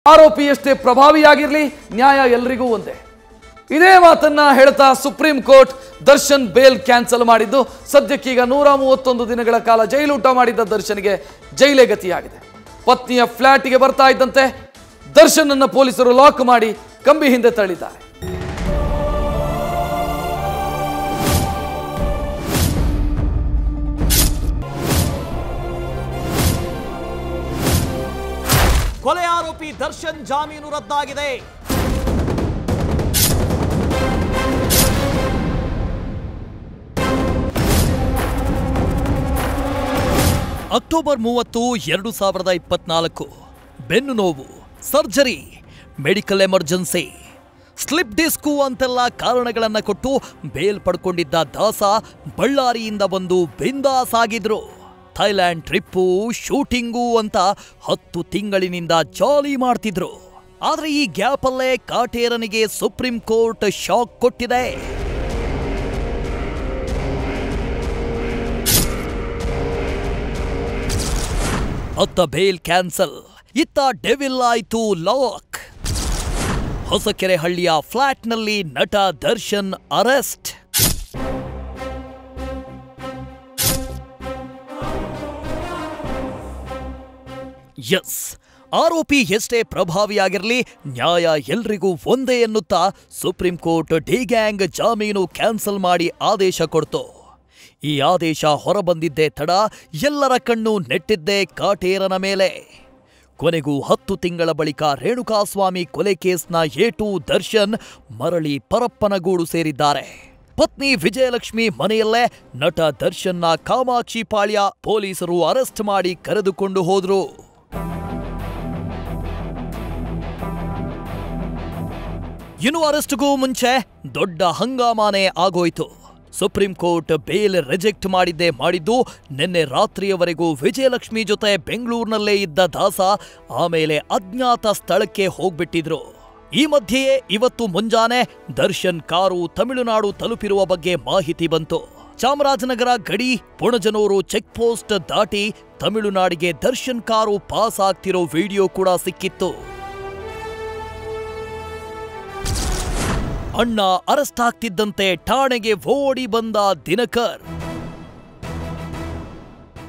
ಆರೋಪಿಯಷ್ಟೇ ಪ್ರಭಾವಿಯಾಗಿರಲಿ, ನ್ಯಾಯ ಎಲ್ಲರಿಗೂ ಒಂದೇ. ಇದೇ ಮಾತನ್ನ ಹೇಳ್ತಾ supreme court Darshan bail cancel ಮಾಡಿದ್ದು. ಸದ್ಯಕ್ಕೀಗ 131 ದಿನಗಳ ಕಾಲ ಜೈಲೂಟ ಮಾಡಿದ್ದ ದರ್ಶನ್ಗೆ ಜೈಲೇ ಗತಿಯಾಗಿದೆ. ಪತ್ನಿಯ ಫ್ಲಾಟ್ಗೆ ಬರ್ತಾ ಇದ್ದಂತೆ ದರ್ಶನ್ ಅನ್ನು ಪೊಲೀಸರು ಲಾಕ್ ಮಾಡಿ ಕಂಬಿ ಹಿಂದೆ ತಳ್ಳಿದ್ದಾರೆ. ಕೊಲೆ ಆರೋಪಿ ದರ್ಶನ್ ಜಾಮೀನು ರದ್ದಾಗಿದೆ. ಅಕ್ಟೋಬರ್ 30, 2024 ಬೆನ್ನು ನೋವು, surgery, medical emergency, slip disk ಅಂತೆಲ್ಲ ಕಾರಣಗಳನ್ನು ಕೊಟ್ಟು ಬೇಲ್ ಪಡ್ಕೊಂಡಿದ್ದ ದಾಸ ಬಳ್ಳಾರಿಯಿಂದ ಬಂದು ಬಿಂದಾಸ್ ಆಗಿದ್ರು. ಥೈಲ್ಯಾಂಡ್ ಟ್ರಿಪ್ಪು, ಶೂಟಿಂಗು ಅಂತ 10 ತಿಂಗಳಿನಿಂದ ಜಾಲಿ ಮಾಡ್ತಿದ್ರು. ಆದ್ರೆ ಈ ಗ್ಯಾಪಲ್ಲೇ ಕಾಟೇರನಿಗೆ ಸುಪ್ರೀಂ ಕೋರ್ಟ್ ಶಾಕ್ ಕೊಟ್ಟಿದೆ. ಅತ್ತ ಬೇಲ್ ಕ್ಯಾನ್ಸಲ್, ಇತ್ತ ಡೆವಿಲ್ ಆಯ್ತು ಲಾಕ್. ಹೊಸಕೆರೆಹಳ್ಳಿಯ ಫ್ಲಾಟ್ನಲ್ಲಿ ನಟ ದರ್ಶನ್ ಅರೆಸ್ಟ್. ಎಸ್, ಆರೋಪಿ ಎಷ್ಟೇ ಪ್ರಭಾವಿಯಾಗಿರಲಿ, ನ್ಯಾಯ ಎಲ್ರಿಗೂ ಒಂದೇ ಎನ್ನುತ್ತಾ ಸುಪ್ರೀಂ ಕೋರ್ಟ್ ಡಿ ಗ್ಯಾಂಗ್ ಜಾಮೀನು ಕ್ಯಾನ್ಸಲ್ ಮಾಡಿ ಆದೇಶ ಕೊಡ್ತು. ಈ ಆದೇಶ ಹೊರಬಂದಿದ್ದೇ ತಡ, ಎಲ್ಲರ ಕಣ್ಣು ನೆಟ್ಟಿದ್ದೇ ಕಾಟೇರನ ಮೇಲೆ. ಕೊನೆಗೂ 10 ತಿಂಗಳ ಬಳಿಕ ರೇಣುಕಾಸ್ವಾಮಿ ಕೊಲೆ ಕೇಸ್ನ ಏಟು ದರ್ಶನ್ ಮರಳಿ ಪರಪ್ಪನಗೂಡು ಸೇರಿದ್ದಾರೆ. ಪತ್ನಿ ವಿಜಯಲಕ್ಷ್ಮಿ ಮನೆಯಲ್ಲೇ ನಟ ದರ್ಶನ್ನ ಕಾಮಾಕ್ಷಿ ಪಾಳ್ಯ ಪೊಲೀಸರು ಅರೆಸ್ಟ್ ಮಾಡಿ ಕರೆದುಕೊಂಡು ಹೋದ್ರು. ಇನ್ನು ಅರೆಸ್ಟ್ಗೂ ಮುಂಚೆ ದೊಡ್ಡ ಹಂಗಾಮಾನೇ ಆಗೋಯ್ತು. ಸುಪ್ರೀಂ ಕೋರ್ಟ್ ಬೇಲ್ ರಿಜೆಕ್ಟ್ ಮಾಡಿದ್ದು. ನಿನ್ನೆ ರಾತ್ರಿಯವರೆಗೂ ವಿಜಯಲಕ್ಷ್ಮಿ ಜೊತೆ ಬೆಂಗಳೂರಿನಲ್ಲೇ ಇದ್ದ ದಾಸ ಆಮೇಲೆ ಅಜ್ಞಾತ ಸ್ಥಳಕ್ಕೆ ಹೋಗ್ಬಿಟ್ಟಿದ್ರು. ಈ ಮಧ್ಯೆಯೇ ಇವತ್ತು ಮುಂಜಾನೆ ದರ್ಶನ್ ಕಾರು ತಮಿಳುನಾಡು ತಲುಪಿರುವ ಬಗ್ಗೆ ಮಾಹಿತಿ ಬಂತು. ಚಾಮರಾಜನಗರ ಗಡಿ ಪುಣಜನೂರು ಚೆಕ್ ಪೋಸ್ಟ್ ದಾಟಿ ತಮಿಳುನಾಡಿಗೆ ದರ್ಶನ್ ಕಾರು ಪಾಸ್ ಆಗ್ತಿರೋ ವಿಡಿಯೋ ಕೂಡ ಸಿಕ್ಕಿತ್ತು. ಅಣ್ಣ ಅರೆಸ್ಟ್ ಆಗ್ತಿದ್ದಂತೆ ಠಾಣೆಗೆ ಓಡಿ ಬಂದ ದಿನಕರ್.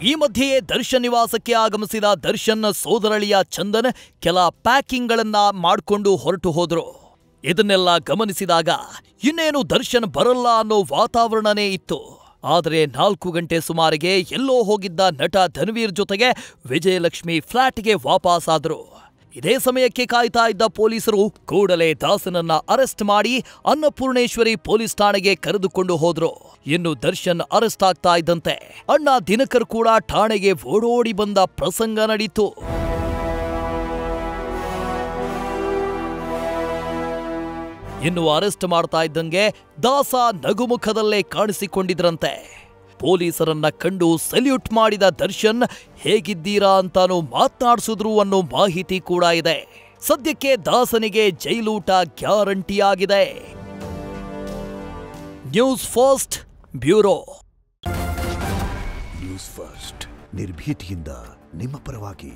ಈ ಮಧ್ಯೆಯೇ ದರ್ಶನ್ ನಿವಾಸಕ್ಕೆ ಆಗಮಿಸಿದ ದರ್ಶನ್ ಸೋದರಳಿಯ ಚಂದನ್ ಕೆಲ ಪ್ಯಾಕಿಂಗ್ಗಳನ್ನ ಮಾಡಿಕೊಂಡು ಹೊರಟು ಹೋದ್ರು. ಇದನ್ನೆಲ್ಲ ಗಮನಿಸಿದಾಗ ಇನ್ನೇನು ದರ್ಶನ್ ಬರಲ್ಲ ಅನ್ನೋ ವಾತಾವರಣನೇ ಇತ್ತು. ಆದರೆ 4 ಗಂಟೆ ಸುಮಾರಿಗೆ ಎಲ್ಲೋ ಹೋಗಿದ್ದ ನಟ ಧನ್ವೀರ್ ಜೊತೆಗೆ ವಿಜಯಲಕ್ಷ್ಮಿ ಫ್ಲಾಟ್ಗೆ ವಾಪಸ್ ಆದ್ರು. ಇದೇ ಸಮಯಕ್ಕೆ ಕಾಯ್ತಾ ಇದ್ದ ಪೊಲೀಸರು ಕೂಡಲೇ ದಾಸನನ್ನ ಅರೆಸ್ಟ್ ಮಾಡಿ ಅನ್ನಪೂರ್ಣೇಶ್ವರಿ ಪೊಲೀಸ್ ಠಾಣೆಗೆ ಕರೆದುಕೊಂಡು ಹೋದ್ರು. ಇನ್ನು ದರ್ಶನ್ ಅರೆಸ್ಟ್ ಆಗ್ತಾ ಇದ್ದಂತೆ ಅಣ್ಣ ದಿನಕರ್ ಕೂಡ ಠಾಣೆಗೆ ಓಡೋಡಿ ಬಂದ ಪ್ರಸಂಗ ನಡೀತು. ಇನ್ನು ಅರೆಸ್ಟ್ ಮಾಡ್ತಾ ಇದ್ದಂಗೆ ದಾಸ ನಗುಮುಖದಲ್ಲೇ ಕಾಣಿಸಿಕೊಂಡಿದ್ರಂತೆ. ಪೊಲೀಸರನ್ನ ಕಂಡು ಸಲ್ಯೂಟ್ ಮಾಡಿದ ದರ್ಶನ್ ಹೇಗಿದ್ದೀರಾ ಅಂತಾನೂ ಮಾತನಾಡಿಸಿದ್ರು ಅನ್ನೋ ಮಾಹಿತಿ ಕೂಡ ಇದೆ. ಸದ್ಯಕ್ಕೆ ದಾಸನಿಗೆ ಜೈಲೂಟ ಗ್ಯಾರಂಟಿಯಾಗಿದೆ. News first bureau. News first ನಿರ್ಭೀತಿಯಿಂದ ನಿಮ್ಮ ಪರವಾಗಿ.